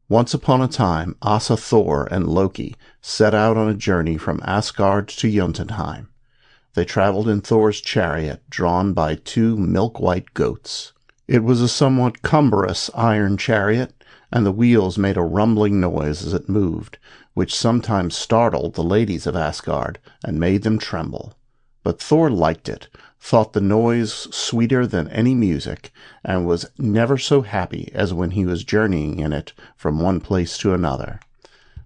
Once upon a time, Asa, Thor, and Loki set out on a journey from Asgard to Jötunheim. They traveled in Thor's chariot, drawn by two milk-white goats. It was a somewhat cumbrous iron chariot, and the wheels made a rumbling noise as it moved, which sometimes startled the ladies of Asgard and made them tremble. But Thor liked it, thought the noise sweeter than any music, and was never so happy as when he was journeying in it from one place to another.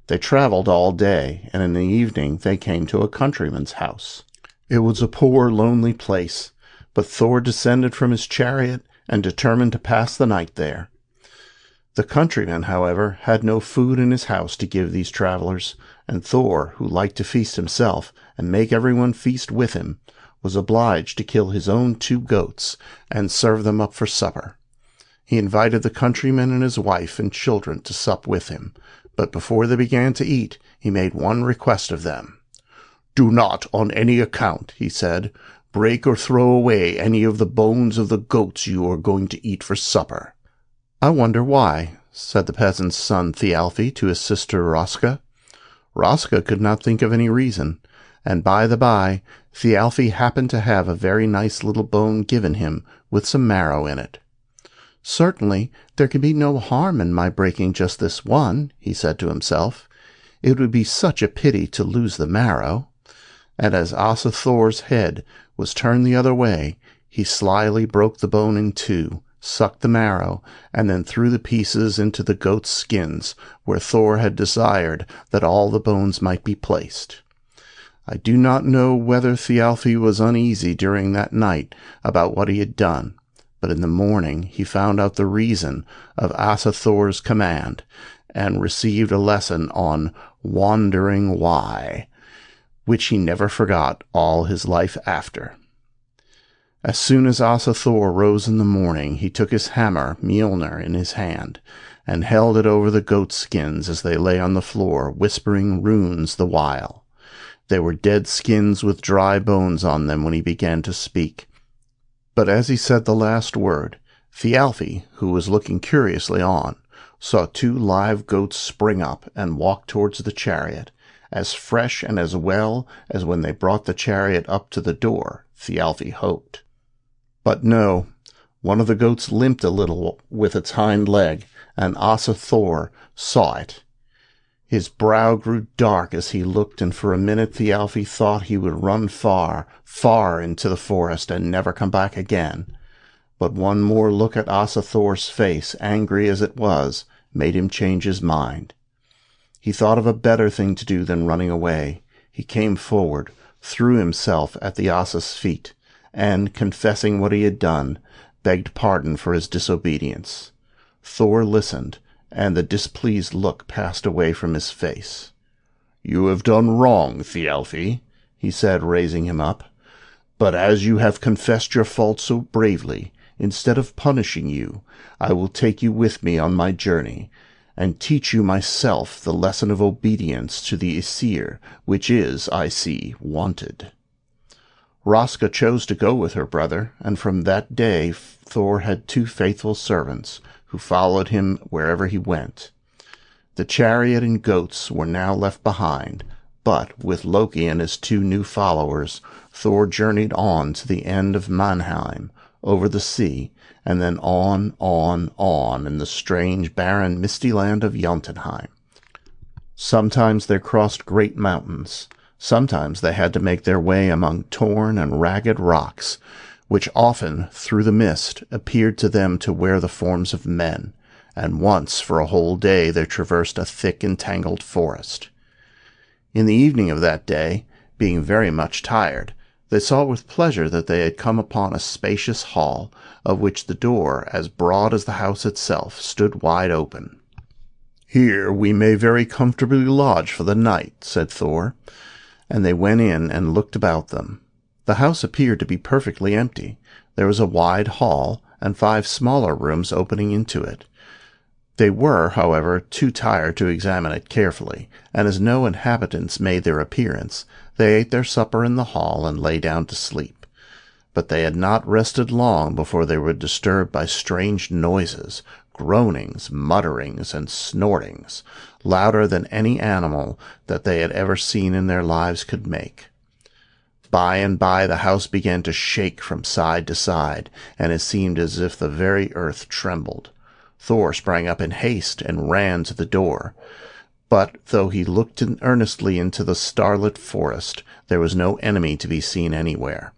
They traveled all day, and in the evening they came to a countryman's house. It was a poor, lonely place, but Thor descended from his chariot and determined to pass the night there. The countryman, however, had no food in his house to give these travelers, and Thor, who liked to feast himself and make everyone feast with him, was obliged to kill his own 2 goats and serve them up for supper. He invited the countryman and his wife and children to sup with him, but before they began to eat, he made one request of them. "Do not, on any account," he said, "break or throw away any of the bones of the goats you are going to eat for supper." "I wonder why," said the peasant's son Thialfi to his sister Rosca. Rosca could not think of any reason, and by the by, Thialfi happened to have a very nice little bone given him, with some marrow in it. "Certainly there can be no harm in my breaking just this one," he said to himself. "It would be such a pity to lose the marrow." And as Asa Thor's head was turned the other way, he slyly broke the bone in 2, sucked the marrow, and then threw the pieces into the goats' skins, where Thor had desired that all the bones might be placed. I do not know whether Thialfi was uneasy during that night about what he had done, but in the morning he found out the reason of Asa Thor's command, and received a lesson on wandering why, which he never forgot all his life after. As soon as Asa Thor rose in the morning, he took his hammer, Mjolnir, in his hand, and held it over the goat skins as they lay on the floor, whispering runes the while. They were dead skins with dry bones on them when he began to speak. But as he said the last word, Thialfi, who was looking curiously on, saw 2 live goats spring up and walk towards the chariot, as fresh and as well as when they brought the chariot up to the door, Thialfi hoped. But no, one of the goats limped a little with its hind leg, and Asa Thor saw it. His brow grew dark as he looked, and for a minute Thialfi thought he would run far, far into the forest and never come back again. But one more look at Asa Thor's face, angry as it was, made him change his mind. He thought of a better thing to do than running away. He came forward, threw himself at the Asa's feet, and, confessing what he had done, begged pardon for his disobedience. Thor listened, and the displeased look passed away from his face. "You have done wrong, Thialfi," he said, raising him up. "But as you have confessed your fault so bravely, instead of punishing you, I will take you with me on my journey, and teach you myself the lesson of obedience to the Aesir, which is, I see, wanted." Rosca chose to go with her brother, and from that day Thor had 2 faithful servants, who followed him wherever he went. The chariot and goats were now left behind, but, with Loki and his 2 new followers, Thor journeyed on to the end of Mannheim, over the sea, and then on in the strange, barren, misty land of Jötunheim. Sometimes they crossed great mountains. Sometimes they had to make their way among torn and ragged rocks, which often, through the mist, appeared to them to wear the forms of men, and once for a whole day they traversed a thick and tangled forest. In the evening of that day, being very much tired, they saw with pleasure that they had come upon a spacious hall, of which the door, as broad as the house itself, stood wide open. "Here we may very comfortably lodge for the night," said Thor, and they went in and looked about them. The house appeared to be perfectly empty. There was a wide hall, and 5 smaller rooms opening into it. They were, however, too tired to examine it carefully, and as no inhabitants made their appearance, they ate their supper in the hall and lay down to sleep. But they had not rested long before they were disturbed by strange noises, groanings, mutterings, and snortings, louder than any animal that they had ever seen in their lives could make. By and by the house began to shake from side to side, and it seemed as if the very earth trembled. Thor sprang up in haste and ran to the door. But though he looked earnestly into the starlit forest, there was no enemy to be seen anywhere.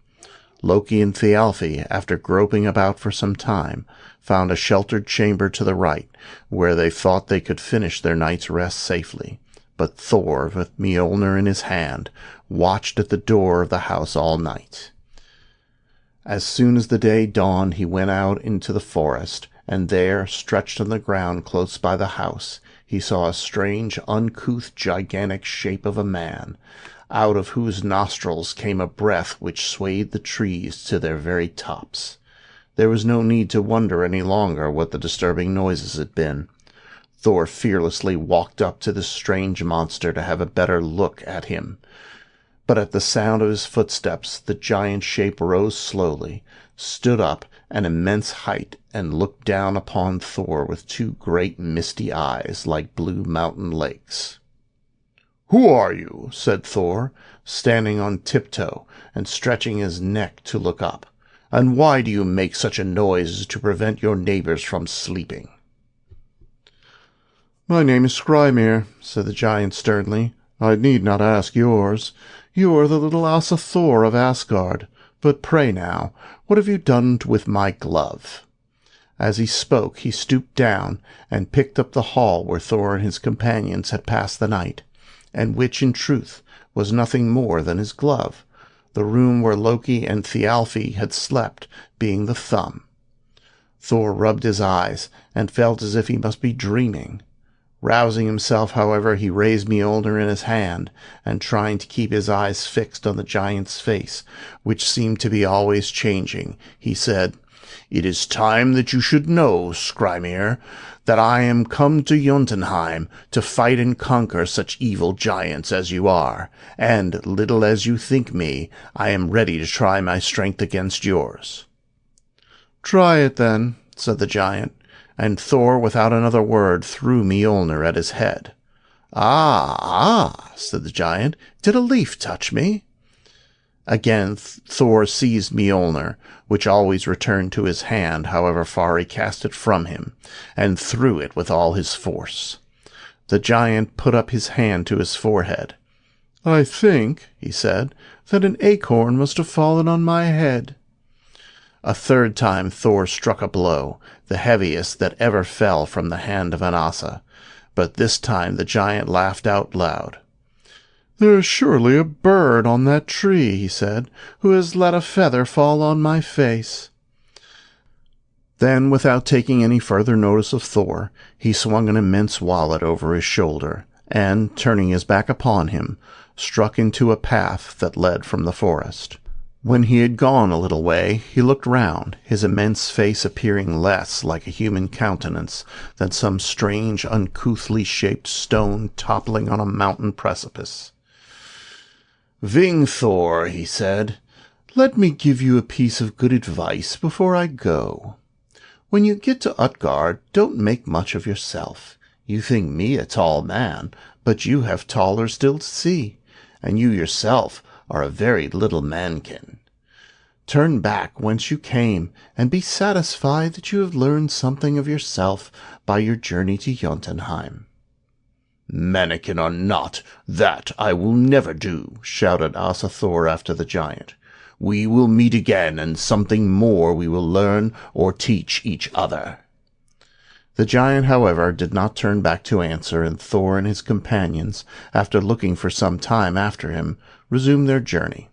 Loki and Thialfi, after groping about for some time, found a sheltered chamber to the right, where they thought they could finish their night's rest safely. But Thor, with Mjolnir in his hand, watched at the door of the house all night. As soon as the day dawned, he went out into the forest, and there, stretched on the ground close by the house, he saw a strange, uncouth, gigantic shape of a man, out of whose nostrils came a breath which swayed the trees to their very tops. There was no need to wonder any longer what the disturbing noises had been. Thor fearlessly walked up to the strange monster to have a better look at him. But at the sound of his footsteps, the giant shape rose slowly, stood up an immense height, and looked down upon Thor with two great misty eyes like blue mountain lakes. "Who are you?" said Thor, standing on tiptoe and stretching his neck to look up. "And why do you make such a noise as to prevent your neighbors from sleeping?" "My name is Skrymir," said the giant sternly. "I need not ask yours. You are the little Asa Thor of Asgard. But pray now, what have you done with my glove?" As he spoke, he stooped down and picked up the hall where Thor and his companions had passed the night, and which, in truth, was nothing more than his glove, the room where Loki and Thialfi had slept being the thumb. Thor rubbed his eyes, and felt as if he must be dreaming. Rousing himself, however, he raised Mjolnir in his hand, and trying to keep his eyes fixed on the giant's face, which seemed to be always changing, he said, "It is time that you should know, Skrymir, that I am come to Jötunheim to fight and conquer such evil giants as you are, and, little as you think me, I am ready to try my strength against yours." "Try it, then," said the giant, and Thor, without another word, threw Mjolnir at his head. Ah," said the giant, "did a leaf touch me?" Again Thor seized Mjolnir, which always returned to his hand however far he cast it from him, and threw it with all his force. The giant put up his hand to his forehead. "I think," he said, "that an acorn must have fallen on my head." A third time Thor struck a blow, the heaviest that ever fell from the hand of an Asa, but this time the giant laughed out loud. "There is surely a bird on that tree," he said, "who has let a feather fall on my face." Then, without taking any further notice of Thor, he swung an immense wallet over his shoulder, and, turning his back upon him, struck into a path that led from the forest. When he had gone a little way, he looked round, his immense face appearing less like a human countenance than some strange, uncouthly shaped stone toppling on a mountain precipice. "Vingthor," he said, "let me give you a piece of good advice before I go. When you get to Utgard, don't make much of yourself. You think me a tall man, but you have taller still to see, and you yourself are a very little mankin. Turn back whence you came, and be satisfied that you have learned something of yourself by your journey to Jötunheim." "Mannikin or not, that I will never do," shouted Asa Thor after the giant. "We will meet again, and something more we will learn or teach each other." The giant, however, did not turn back to answer, and Thor and his companions, after looking for some time after him, resumed their journey.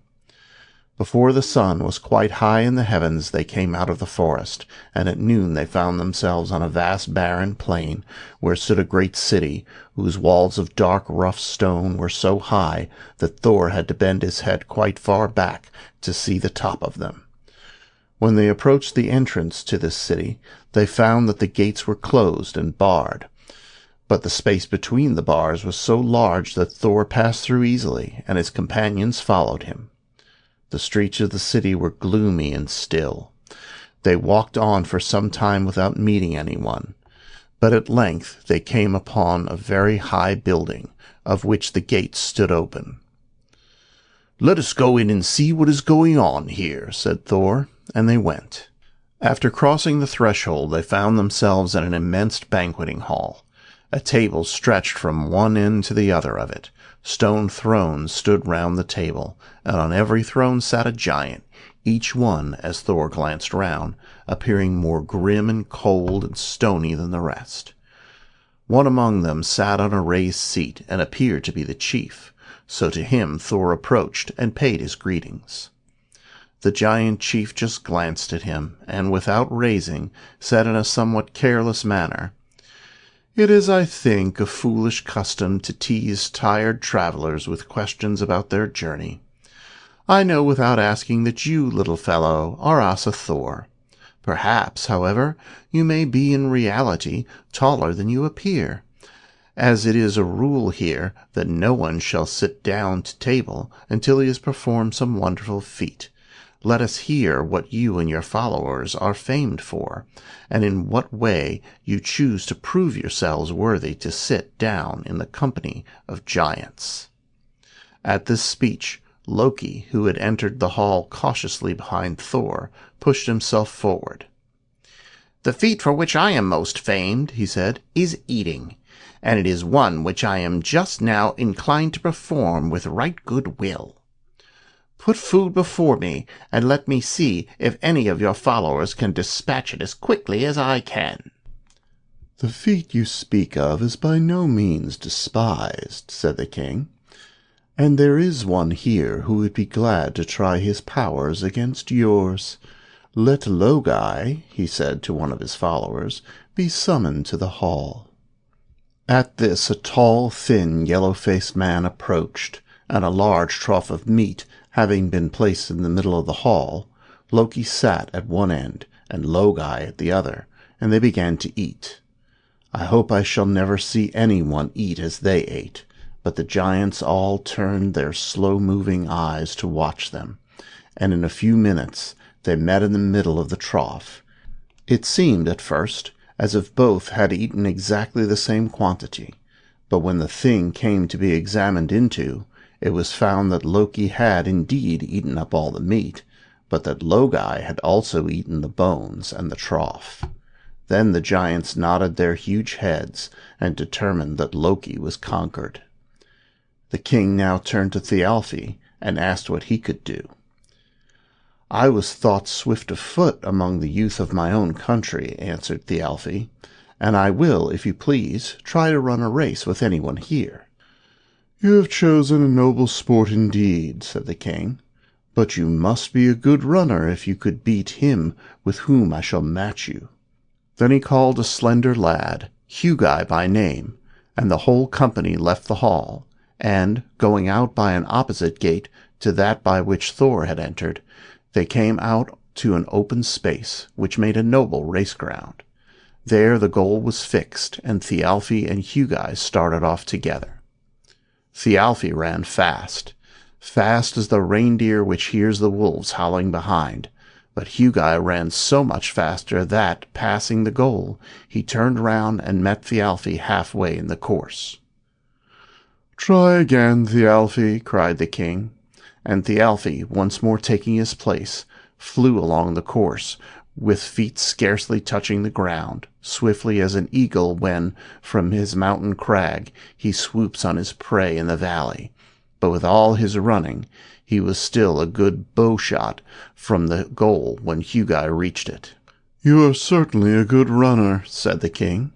Before the sun was quite high in the heavens they came out of the forest, and at noon they found themselves on a vast barren plain, where stood a great city, whose walls of dark rough stone were so high that Thor had to bend his head quite far back to see the top of them. When they approached the entrance to this city, they found that the gates were closed and barred, but the space between the bars was so large that Thor passed through easily, and his companions followed him. The streets of the city were gloomy and still. They walked on for some time without meeting anyone. But at length they came upon a very high building, of which the gates stood open. "Let us go in and see what is going on here," said Thor, and they went. After crossing the threshold, they found themselves in an immense banqueting hall. A table stretched from one end to the other of it. Stone thrones stood round the table, and on every throne sat a giant, each one, as Thor glanced round, appearing more grim and cold and stony than the rest. One among them sat on a raised seat, and appeared to be the chief, so to him Thor approached and paid his greetings. The giant chief just glanced at him, and without raising, said in a somewhat careless manner, "It is, I think, a foolish custom to tease tired travelers with questions about their journey. I know without asking that you, little fellow, are Asa Thor. Perhaps, however, you may be in reality taller than you appear, as it is a rule here that no one shall sit down to table until he has performed some wonderful feat. Let us hear what you and your followers are famed for, and in what way you choose to prove yourselves worthy to sit down in the company of giants." At this speech, Loki, who had entered the hall cautiously behind Thor, pushed himself forward. "The feat for which I am most famed," he said, "is eating, and it is one which I am just now inclined to perform with right good will. Put food before me, and let me see if any of your followers can dispatch it as quickly as I can." "The feat you speak of is by no means despised," said the king, "and there is one here who would be glad to try his powers against yours. Let Logi," he said to one of his followers, "be summoned to the hall." At this a tall, thin, yellow-faced man approached, and a large trough of meat having been placed in the middle of the hall, Loki sat at one end and Logi at the other, and they began to eat. I hope I shall never see anyone eat as they ate, but the giants all turned their slow-moving eyes to watch them, and in a few minutes they met in the middle of the trough. It seemed at first as if both had eaten exactly the same quantity, but when the thing came to be examined into, it was found that Loki had indeed eaten up all the meat, but that Logi had also eaten the bones and the trough. Then the giants nodded their huge heads and determined that Loki was conquered. The king now turned to Thialfi and asked what he could do. "I was thought swift of foot among the youth of my own country," answered Thialfi, "and I will, if you please, try to run a race with anyone here." "You have chosen a noble sport indeed," said the king, "but you must be a good runner if you could beat him with whom I shall match you." Then he called a slender lad, Utgar by name, and the whole company left the hall, and, going out by an opposite gate to that by which Thor had entered, they came out to an open space which made a noble race-ground. There the goal was fixed, and Thialfi and Utgar started off together. Thialfi ran fast as the reindeer which hears the wolves howling behind, but Utgar ran so much faster that, passing the goal, he turned round and met Thialfi halfway in the course. "Try again, Thialfi," cried the king, and Thialfi, once more taking his place, flew along the course, with feet scarcely touching the ground, swiftly as an eagle when, from his mountain crag, he swoops on his prey in the valley. But with all his running, he was still a good bow-shot from the goal when Utgar reached it. "You are certainly a good runner," said the king,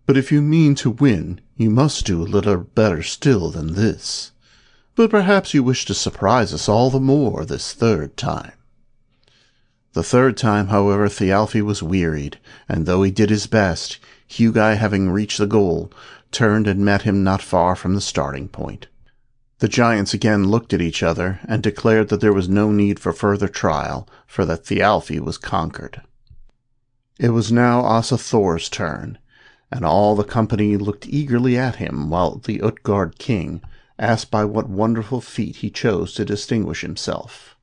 "but if you mean to win, you must do a little better still than this. But perhaps you wish to surprise us all the more this third time." The third time, however, Thialfi was wearied, and though he did his best, Utgar, having reached the goal, turned and met him not far from the starting point. The giants again looked at each other and declared that there was no need for further trial, for that Thialfi was conquered. It was now Asa Thor's turn, and all the company looked eagerly at him while the Utgard king asked by what wonderful feat he chose to distinguish himself.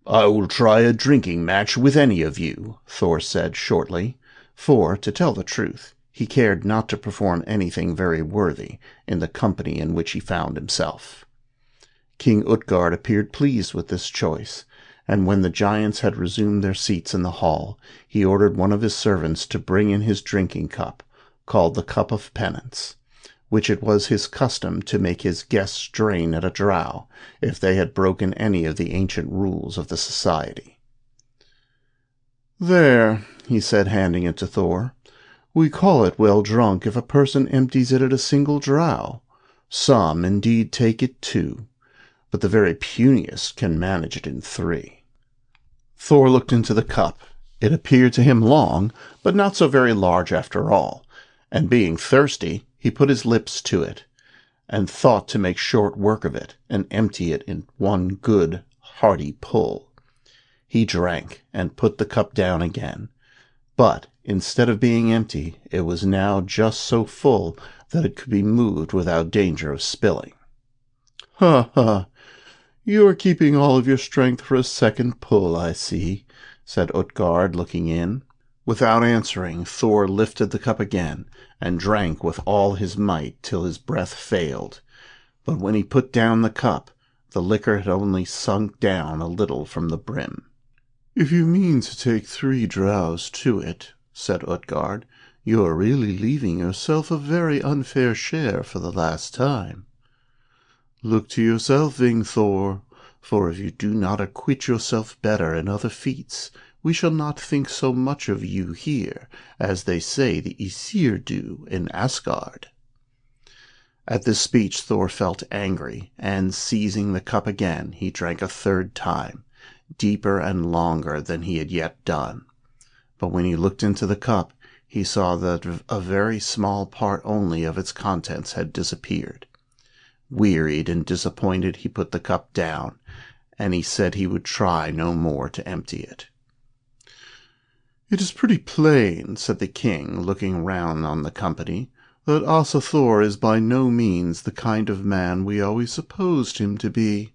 "I will try a drinking match with any of you," Thor said shortly, for, to tell the truth, He cared not to perform anything very worthy in the company in which he found himself. King Utgard appeared pleased with this choice, and when the giants had resumed their seats in the hall, he ordered one of his servants to bring in his drinking cup, called the Cup of Penance, which it was his custom to make his guests drain at a draught if they had broken any of the ancient rules of the society. "There," he said, handing it to Thor. "We call it well drunk if a person empties it at a single draught. Some, indeed, take it 2, but the very puniest can manage it in 3. Thor looked into the cup. It appeared to him long, but not so very large after all, and being thirsty, he put his lips to it, and thought to make short work of it, and empty it in one good, hearty pull. He drank, and put the cup down again, but instead of being empty, it was now just so full that it could be moved without danger of spilling. "Ha, ha! You are keeping all of your strength for a second pull, I see," said Utgard, looking in. Without answering, Thor lifted the cup again, and drank with all his might till his breath failed. But when he put down the cup, the liquor had only sunk down a little from the brim. "If you mean to take 3 draughts to it," said Utgard, "you are really leaving yourself a very unfair share for the last time. Look to yourself, Thor, for if you do not acquit yourself better in other feats, we shall not think so much of you here as they say the Aesir do in Asgard." At this speech Thor felt angry, and seizing the cup again, he drank a 3rd time, deeper and longer than he had yet done. But when he looked into the cup, he saw that a very small part only of its contents had disappeared. Wearied and disappointed, he put the cup down, and he said he would try no more to empty it. "It is pretty plain," said the king, looking round on the company, "that Asa Thor is by no means the kind of man we always supposed him to be."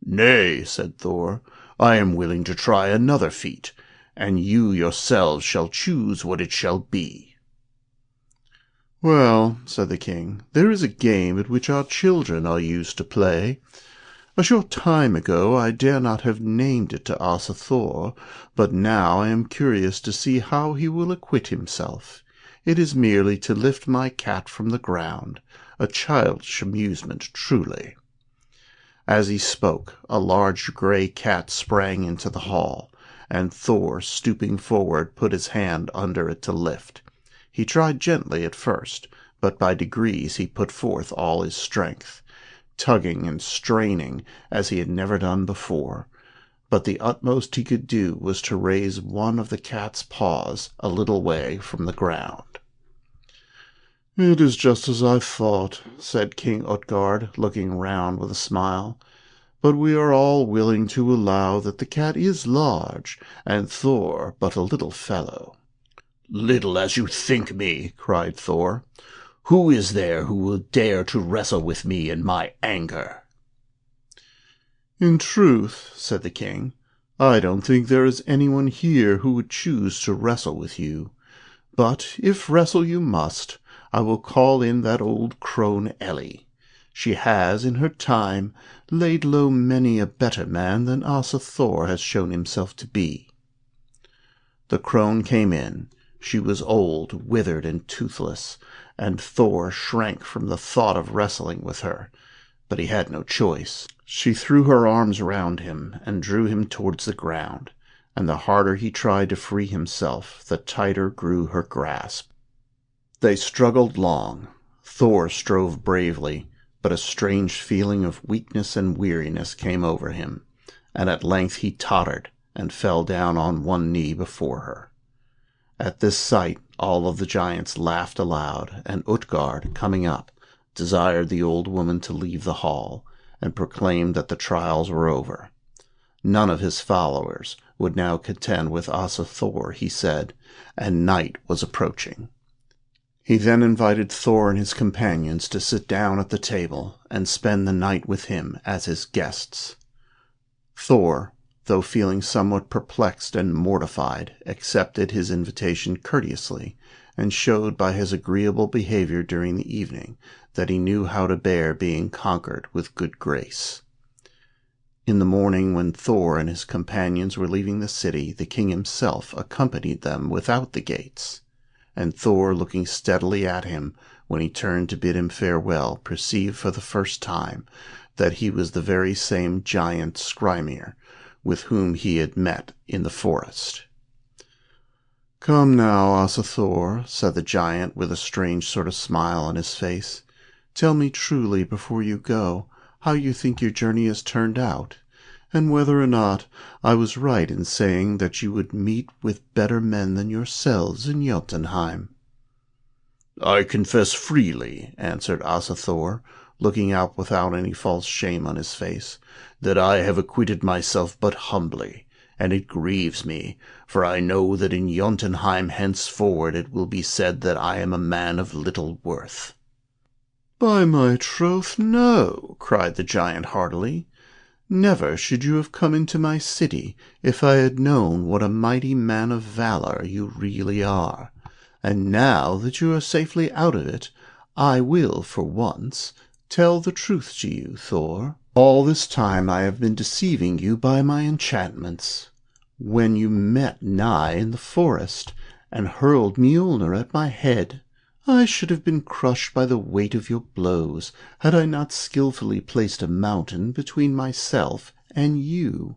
"Nay," said Thor, "I am willing to try another feat, and you yourselves shall choose what it shall be." "Well," said the king, "there is a game at which our children are used to play. A short time ago I dare not have named it to Asa Thor, but now I am curious to see how he will acquit himself. It is merely to lift my cat from the ground, a childish amusement truly." As he spoke, a large grey cat sprang into the hall, and Thor, stooping forward, put his hand under it to lift. He tried gently at first, but by degrees he put forth all his strength, tugging and straining as he had never done before. But the utmost he could do was to raise one of the cat's paws a little way from the ground. "It is just as I thought," said King Utgard, looking round with a smile. "But we are all willing to allow that the cat is large, and Thor but a little fellow." "Little as you think me," cried Thor. "Who is there who will dare to wrestle with me in my anger?" "In truth," said the king, "I don't think there is anyone here who would choose to wrestle with you. But if wrestle you must, I will call in that old crone Ellie. She has, in her time, laid low many a better man than Asa Thor has shown himself to be." The crone came in. She was old, withered, and toothless, and Thor shrank from the thought of wrestling with her. But he had no choice. She threw her arms round him and drew him towards the ground, and the harder he tried to free himself, the tighter grew her grasp. They struggled long. Thor strove bravely, but a strange feeling of weakness and weariness came over him, and at length he tottered and fell down on one knee before her. At this sight all of the giants laughed aloud, and Utgard, coming up, desired the old woman to leave the hall, and proclaimed that the trials were over. None of his followers would now contend with Asa Thor, he said, and night was approaching. He then invited Thor and his companions to sit down at the table and spend the night with him as his guests. Thor, though feeling somewhat perplexed and mortified, accepted his invitation courteously, and showed by his agreeable behavior during the evening that he knew how to bear being conquered with good grace. In the morning, when Thor and his companions were leaving the city, the king himself accompanied them without the gates, and Thor, looking steadily at him when he turned to bid him farewell, perceived for the first time that he was the very same giant Skrymir with whom he had met in the forest. "Come now, Asa Thor," said the giant with a strange sort of smile on his face. "Tell me truly before you go how you think your journey has turned out, and whether or not I was right in saying that you would meet with better men than yourselves in Jötunheim." "I confess freely," answered Asa Thor, looking out without any false shame on his face, "that I have acquitted myself but humbly, and it grieves me, for I know that in Jötunheim henceforward it will be said that I am a man of little worth." "By my troth, no," cried the giant heartily. "Never should you have come into my city if I had known what a mighty man of valor you really are. And now that you are safely out of it, I will, for once, tell the truth to you, Thor. All this time I have been deceiving you by my enchantments. When you met nigh in the forest, and hurled Mjolnir at my head, I should have been crushed by the weight of your blows, had I not skilfully placed a mountain between myself and you,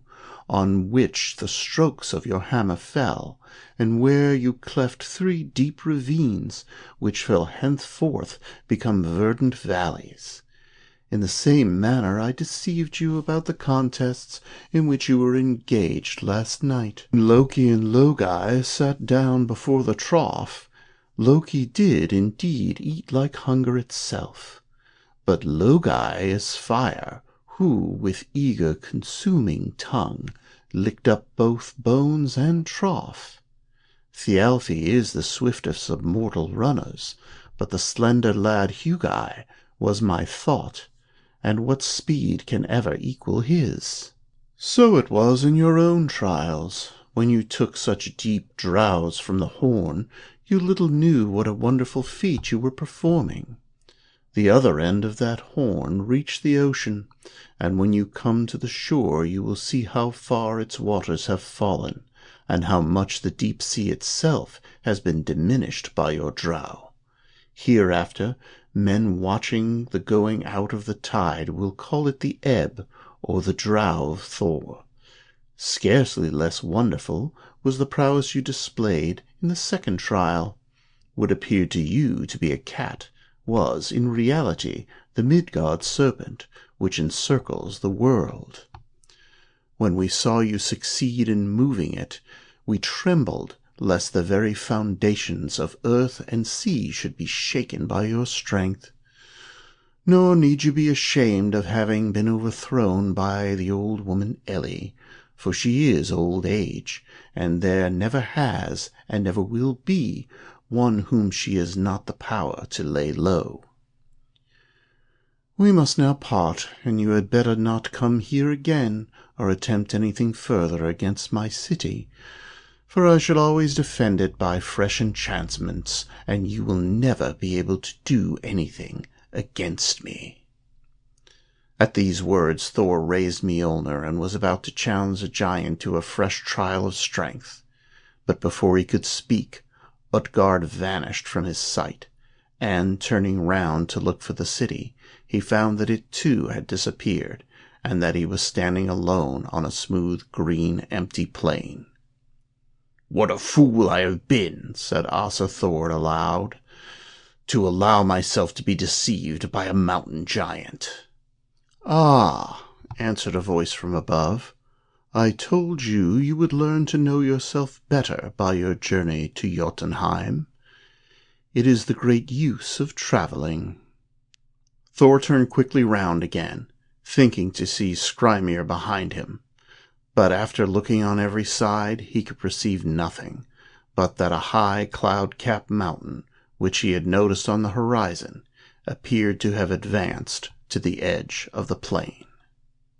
on which the strokes of your hammer fell, and where you cleft 3 deep ravines, which shall henceforth become verdant valleys. In the same manner I deceived you about the contests in which you were engaged last night. When Loki and Logi sat down before the trough, Loki did indeed eat like hunger itself, but Logi is fire, who with eager consuming tongue licked up both bones and trough. Thialfi is the swiftest of mortal runners, but the slender lad Utgar was my thought, and what speed can ever equal his? So it was in your own trials. When you took such deep draughts from the horn, you little knew what a wonderful feat you were performing. The other end of that horn reached the ocean, and when you come to the shore you will see how far its waters have fallen, and how much the deep sea itself has been diminished by your drow. Hereafter, men watching the going out of the tide will call it the ebb or the drow of Thor. Scarcely less wonderful was the prowess you displayed in the second trial. What appeared to you to be a cat was in reality the Midgard serpent which encircles the world. When we saw you succeed in moving it, we trembled lest the very foundations of earth and sea should be shaken by your strength. Nor need you be ashamed of having been overthrown by the old woman Ellie, for she is old age, and there never has and never will be one whom she has not the power to lay low. We must now part, and you had better not come here again, or attempt anything further against my city, for I shall always defend it by fresh enchantments, and you will never be able to do anything against me." At these words Thor raised Mjolnir and was about to challenge the giant to a fresh trial of strength, but before he could speak, Utgard vanished from his sight, and turning round to look for the city, he found that it too had disappeared, and that he was standing alone on a smooth, green, empty plain. "What a fool I have been," said Asa Thor aloud, "to allow myself to be deceived by a mountain giant." "Ah," answered a voice from above, "I told you you would learn to know yourself better by your journey to Jötunheim. It is the great use of traveling." Thor turned quickly round again, thinking to see Skrymir behind him, but after looking on every side he could perceive nothing but that a high cloud-capped mountain, which he had noticed on the horizon, appeared to have advanced to the edge of the plain.